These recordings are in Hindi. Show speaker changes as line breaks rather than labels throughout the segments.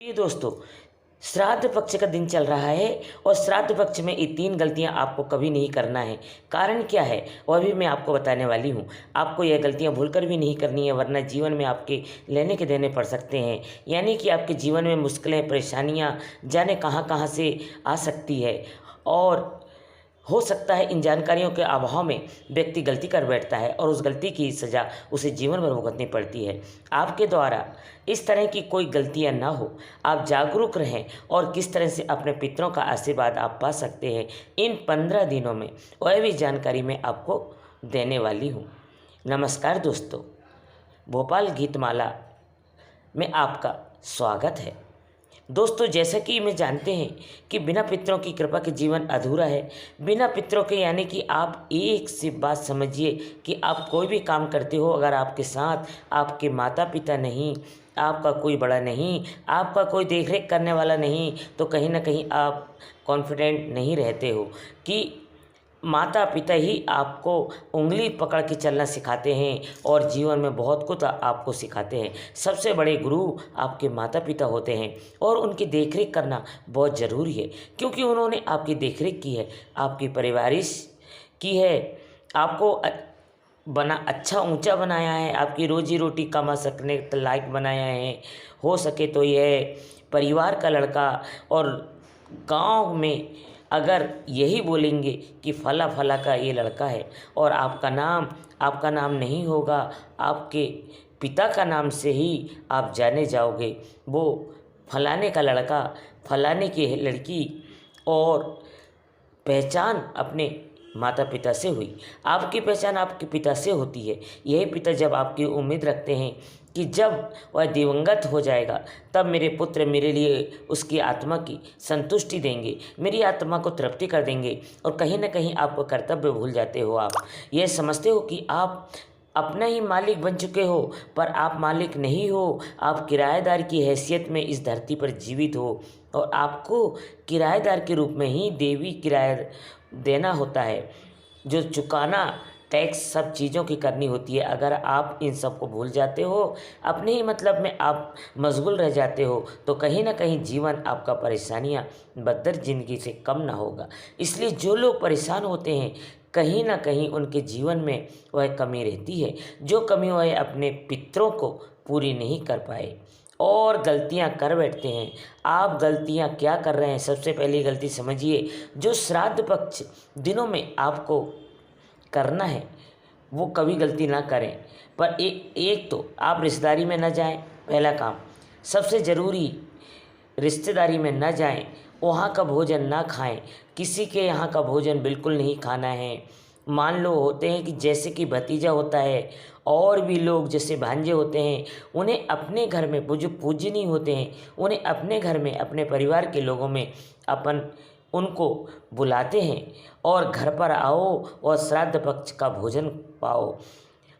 ये दोस्तों, श्राद्ध पक्ष का दिन चल रहा है और श्राद्ध पक्ष में ये 3 गलतियाँ आपको कभी नहीं करना है। कारण क्या है? वह भी मैं आपको बताने वाली हूँ। आपको यह गलतियाँ भूलकर भी नहीं करनी है, वरना जीवन में आपके लेने के देने पड़ सकते हैं। यानी कि आपके जीवन में मुश्किलें, परेशानियाँ जाने कहाँ-कहाँ से आ सकती है और हो सकता है इन जानकारियों के अभाव में व्यक्ति गलती कर बैठता है और उस गलती की सज़ा उसे जीवन भर भुगतनी पड़ती है। आपके द्वारा इस तरह की कोई गलतियां ना हो, आप जागरूक रहें और किस तरह से अपने पितरों का आशीर्वाद आप पा सकते हैं, इन 15 दिनों में वह भी जानकारी मैं आपको देने वाली हूँ। नमस्कार दोस्तों, भोपाल गीतमाला में आपका स्वागत है। दोस्तों, जैसा कि मैं जानते हैं कि बिना पितरों की कृपा के जीवन अधूरा है। बिना पितरों के यानी कि आप एक सी बात समझिए कि आप कोई भी काम करते हो, अगर आपके साथ आपके माता पिता नहीं, आपका कोई बड़ा नहीं, आपका कोई देख रेख करने वाला नहीं, तो कहीं ना कहीं आप कॉन्फिडेंट नहीं रहते हो कि माता पिता ही आपको उंगली पकड़ के चलना सिखाते हैं और जीवन में बहुत कुछ आपको सिखाते हैं। सबसे बड़े गुरु आपके माता पिता होते हैं और उनकी देखरेख करना बहुत ज़रूरी है, क्योंकि उन्होंने आपकी देखरेख की है, आपकी परवरिश की है, आपको बना अच्छा ऊंचा बनाया है, आपकी रोजी रोटी कमा सकने के लायक बनाया है। हो सके तो यह परिवार का लड़का, और गांव में अगर यही बोलेंगे कि फला फला का ये लड़का है और आपका नाम नहीं होगा, आपके पिता का नाम से ही आप जाने जाओगे, वो फलाने का लड़का, फलाने की लड़की, और पहचान अपने माता पिता से हुई। आपकी पहचान आपके पिता से होती है। यही पिता जब आपकी उम्मीद रखते हैं कि जब वह दिवंगत हो जाएगा तब मेरे पुत्र मेरे लिए उसकी आत्मा की संतुष्टि देंगे, मेरी आत्मा को तृप्ति कर देंगे, और कहीं ना कहीं आपको कर्तव्य भूल जाते हो। आप यह समझते हो कि आप अपना ही मालिक बन चुके हो, पर आप मालिक नहीं हो। आप किराएदार की हैसियत में इस धरती पर जीवित हो और आपको किराएदार के रूप में ही देवी किराया देना होता है, जो चुकाना टैक्स सब चीज़ों की करनी होती है। अगर आप इन सब को भूल जाते हो, अपने ही मतलब में आप मशगूल रह जाते हो, तो कहीं ना कहीं जीवन आपका परेशानियां बदतर ज़िंदगी से कम ना होगा। इसलिए जो लोग परेशान होते हैं, कहीं ना कहीं उनके जीवन में वह कमी रहती है, जो कमी वह अपने पितरों को पूरी नहीं कर पाए और गलतियां कर बैठते हैं। आप गलतियां क्या कर रहे हैं? सबसे पहली गलती समझिए, जो श्राद्ध पक्ष दिनों में आपको करना है वो कभी गलती ना करें। पर एक तो आप रिश्तेदारी में न जाएं, पहला काम। सबसे ज़रूरी, रिश्तेदारी में न जाएं, वहाँ का भोजन ना खाएं, किसी के यहाँ का भोजन बिल्कुल नहीं खाना है। मान लो होते हैं कि जैसे कि भतीजा होता है और भी लोग जैसे भांजे होते हैं, उन्हें अपने घर में, वो जो पूजनीय होते हैं, उन्हें अपने घर में, अपने परिवार के लोगों में अपन उनको बुलाते हैं और घर पर आओ और श्राद्ध पक्ष का भोजन पाओ।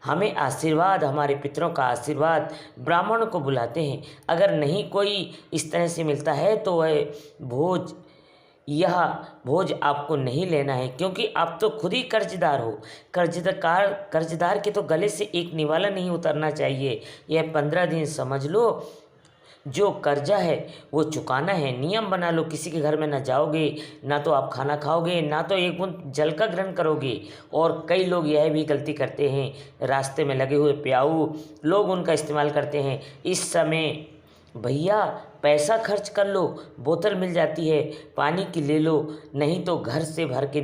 हमें आशीर्वाद, हमारे पितरों का आशीर्वाद, ब्राह्मणों को बुलाते हैं। अगर नहीं कोई इस तरह से मिलता है तो वह यह भोज आपको नहीं लेना है, क्योंकि आप तो खुद ही कर्जदार हो। कर्जदार के तो गले से एक निवाला नहीं उतरना चाहिए। यह 15 दिन समझ लो, जो कर्जा है वो चुकाना है। नियम बना लो, किसी के घर में ना जाओगे, ना तो आप खाना खाओगे, ना तो एक बूंद जल का ग्रहण करोगे। और कई लोग यह भी गलती करते हैं, रास्ते में लगे हुए प्याऊ लोग उनका इस्तेमाल करते हैं। इस समय भैया पैसा खर्च कर लो, बोतल मिल जाती है, पानी की ले लो, नहीं तो घर से भर के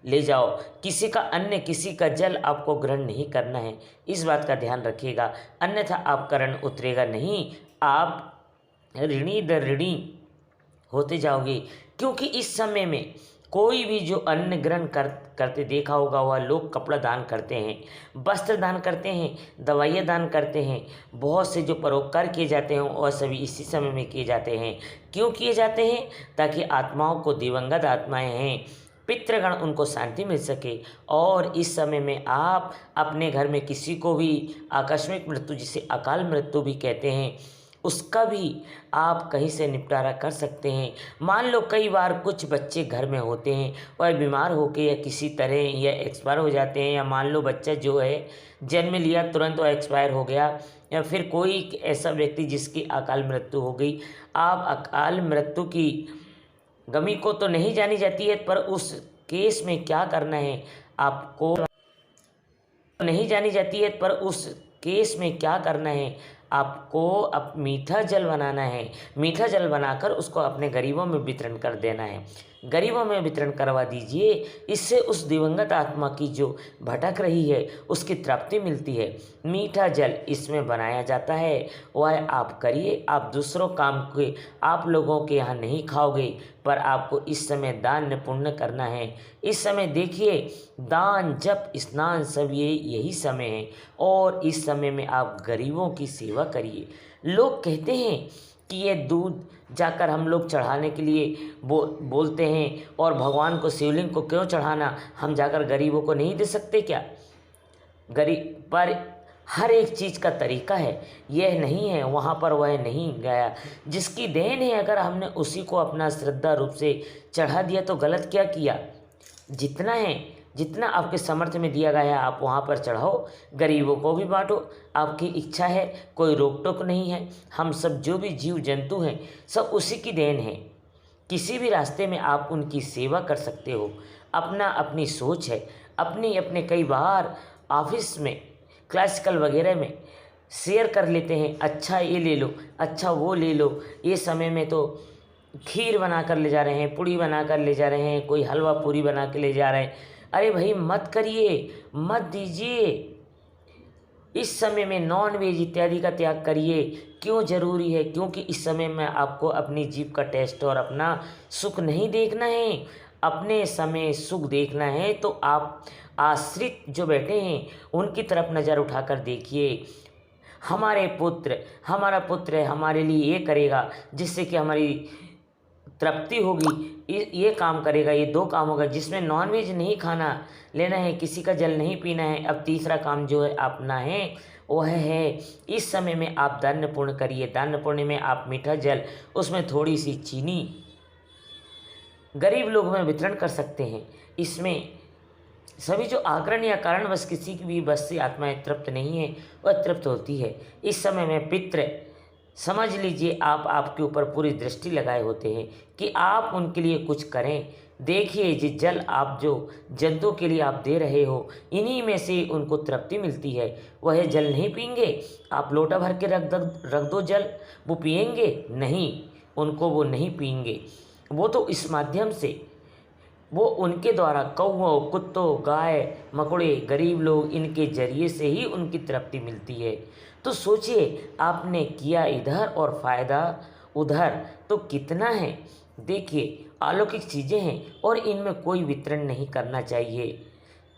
ले जाओ। किसी का अन्न, किसी का जल आपको ग्रहण नहीं करना है, इस बात का ध्यान रखिएगा, अन्यथा आप करण उतरेगा नहीं। आप ऋणी दर ऋणी होते जाओगे, क्योंकि इस समय में कोई भी जो अन्न ग्रहण करते देखा होगा, वह लोग कपड़ा दान करते हैं, वस्त्र दान करते हैं, दवाइयाँ दान करते हैं। बहुत से जो परोपकार किए जाते हैं वह सभी इसी समय में किए जाते हैं। क्यों किए जाते हैं? ताकि आत्माओं को, दिवंगत आत्माएं हैं, पितृगण, उनको शांति मिल सके। और इस समय में आप अपने घर में किसी को भी आकस्मिक मृत्यु, जिसे अकाल मृत्यु भी कहते हैं, उसका भी आप कहीं से निपटारा कर सकते हैं। मान लो कई बार कुछ बच्चे घर में होते हैं, वह बीमार होकर या किसी तरह या एक्सपायर हो जाते हैं, या मान लो बच्चा जो है जन्म लिया तुरंत वह एक्सपायर हो गया, या फिर कोई ऐसा व्यक्ति जिसकी अकाल मृत्यु हो गई, आप अकाल मृत्यु की गमी को तो नहीं जानी जाती है, पर उस केस में क्या करना है आपको नहीं जानी जाती है, पर उस केस में क्या करना है आपको अब मीठा जल बनाना है। मीठा जल बनाकर उसको अपने गरीबों में वितरण कर देना है। गरीबों में वितरण करवा दीजिए, इससे उस दिवंगत आत्मा की जो भटक रही है उसकी तृप्ति मिलती है। मीठा जल इसमें बनाया जाता है, वह आप करिए। आप दूसरों काम के आप लोगों के यहाँ नहीं खाओगे, पर आपको इस समय दान पुण्य करना है। इस समय देखिए, दान जप स्नान सब यही समय है, और इस समय में आप गरीबों की सेवा करिए। लोग कहते हैं कि ये दूध जाकर हम लोग चढ़ाने के लिए बोलते हैं, और भगवान को शिवलिंग को क्यों चढ़ाना, हम जाकर गरीबों को नहीं दे सकते क्या? गरीब पर हर एक चीज़ का तरीका है, यह नहीं है वहाँ पर वह नहीं गया। जिसकी देन है अगर हमने उसी को अपना श्रद्धा रूप से चढ़ा दिया तो गलत क्या किया? जितना है, जितना आपके सामर्थ्य में दिया गया है आप वहाँ पर चढ़ाओ, गरीबों को भी बांटो। आपकी इच्छा है, कोई रोक टोक नहीं है। हम सब जो भी जीव जंतु हैं सब उसी की देन है। किसी भी रास्ते में आप उनकी सेवा कर सकते हो। अपना अपनी सोच है, अपने कई बार ऑफिस में क्लासिकल वगैरह में शेयर कर लेते हैं, अच्छा ये ले लो, अच्छा वो ले लो। ये समय में तो खीर बना कर ले जा रहे हैं, पूड़ी बना कर ले जा रहे हैं, कोई हलवा पूरी बना के ले जा रहे हैं। अरे भाई मत करिए, मत दीजिए। इस समय में नॉन वेज इत्यादि का त्याग करिए। क्यों ज़रूरी है? क्योंकि इस समय में आपको अपनी जीभ का टेस्ट और अपना सुख नहीं देखना है, अपने समय सुख देखना है। तो आप आश्रित जो बैठे हैं उनकी तरफ नज़र उठाकर देखिए। हमारा पुत्र है, हमारे लिए ये करेगा जिससे कि हमारी तृप्ति होगी, ये काम करेगा, ये 2 काम होगा जिसमें नॉनवेज नहीं खाना लेना है, किसी का जल नहीं पीना है। अब तीसरा काम जो है अपना है वह है इस समय में आप दान पुण्य करिए। दान पुण्य में आप मीठा जल, उसमें थोड़ी सी चीनी गरीब लोगों में वितरण कर सकते हैं। इसमें सभी जो आग्रह या कारणवश किसी की भी बस से आत्माएं तृप्त नहीं है, वह तृप्त होती है। इस समय में पितृ समझ लीजिए आप आपके ऊपर पूरी दृष्टि लगाए होते हैं कि आप उनके लिए कुछ करें। देखिए जिस जल आप जो जंतुओं के लिए आप दे रहे हो, इन्हीं में से उनको तृप्ति मिलती है। वह जल नहीं पीएंगे, आप लोटा भर के रख दो जल, वो पिएंगे नहीं, उनको वो नहीं पीएंगे। वो तो इस माध्यम से, वो उनके द्वारा कौओं, कुत्तों, गाय, मकोड़े, गरीब लोग, इनके जरिए से ही उनकी तृप्ति मिलती है। तो सोचिए आपने किया इधर और फ़ायदा उधर, तो कितना है। देखिए अलौकिक चीज़ें हैं और इनमें कोई वितरण नहीं करना चाहिए,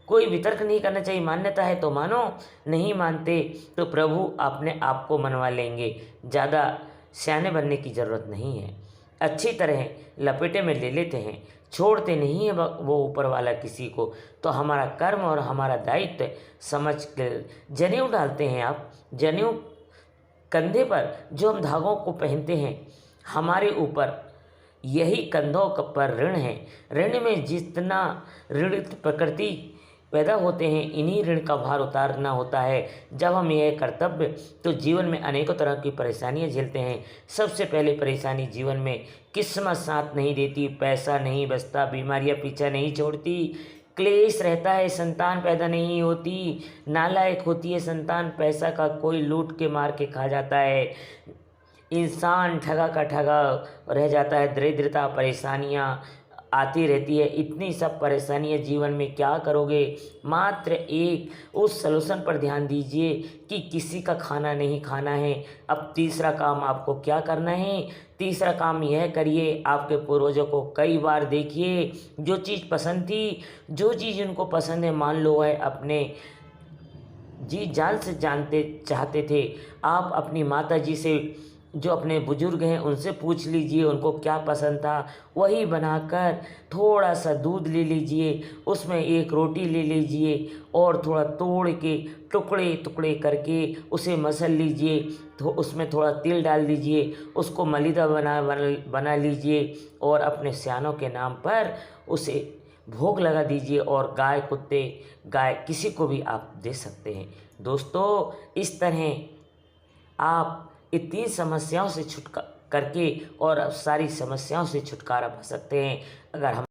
कोई वितर्क नहीं करना चाहिए। मान्यता है तो मानो, नहीं मानते तो प्रभु अपने आप को मनवा लेंगे। ज़्यादा सियाने बनने की ज़रूरत नहीं है। अच्छी तरह लपेटे में ले लेते हैं, छोड़ते नहीं है वो ऊपर वाला किसी को। तो हमारा कर्म और हमारा दायित्व समझ कर जनेऊ डालते हैं। आप जनेऊ कंधे पर जो हम धागों को पहनते हैं, हमारे ऊपर यही कंधों पर ऋण है। ऋण में जितना ऋण प्रकृति पैदा होते हैं, इन्हीं ऋण का भार उतारना होता है। जब हम यह कर्तव्य, तो जीवन में अनेकों तरह की परेशानियां झेलते हैं। सबसे पहले परेशानी जीवन में किस्मत साथ नहीं देती, पैसा नहीं बचता, बीमारियां पीछा नहीं छोड़ती, क्लेश रहता है, संतान पैदा नहीं होती, नालायक होती है संतान, पैसा का कोई लूट के मार के खा जाता है, इंसान ठगा का ठगा रह जाता है, दरिद्रता, परेशानियां आती रहती है। इतनी सब परेशानियां जीवन में क्या करोगे? मात्र एक उस सलूशन पर ध्यान दीजिए कि किसी का खाना नहीं खाना है। अब तीसरा काम आपको क्या करना है? तीसरा काम यह करिए, आपके पूर्वजों को कई बार देखिए, जो चीज़ पसंद थी, जो चीज़ उनको पसंद है, मान लो है अपने जी जान से जानते चाहते थे। आप अपनी माता जी से, जो अपने बुजुर्ग हैं, उनसे पूछ लीजिए उनको क्या पसंद था, वही बनाकर थोड़ा सा दूध ले लीजिए, उसमें एक रोटी ले लीजिए और थोड़ा तोड़ के टुकड़े टुकड़े करके उसे मसल लीजिए। तो उसमें थोड़ा तेल डाल दीजिए, उसको मलीदा बना लीजिए और अपने सियानों के नाम पर उसे भोग लगा दीजिए। और गाय, कुत्ते, गाय किसी को भी आप दे सकते हैं। दोस्तों इस तरह आप इन 3 समस्याओं से करके और सारी समस्याओं से छुटकारा पा सकते हैं अगर हम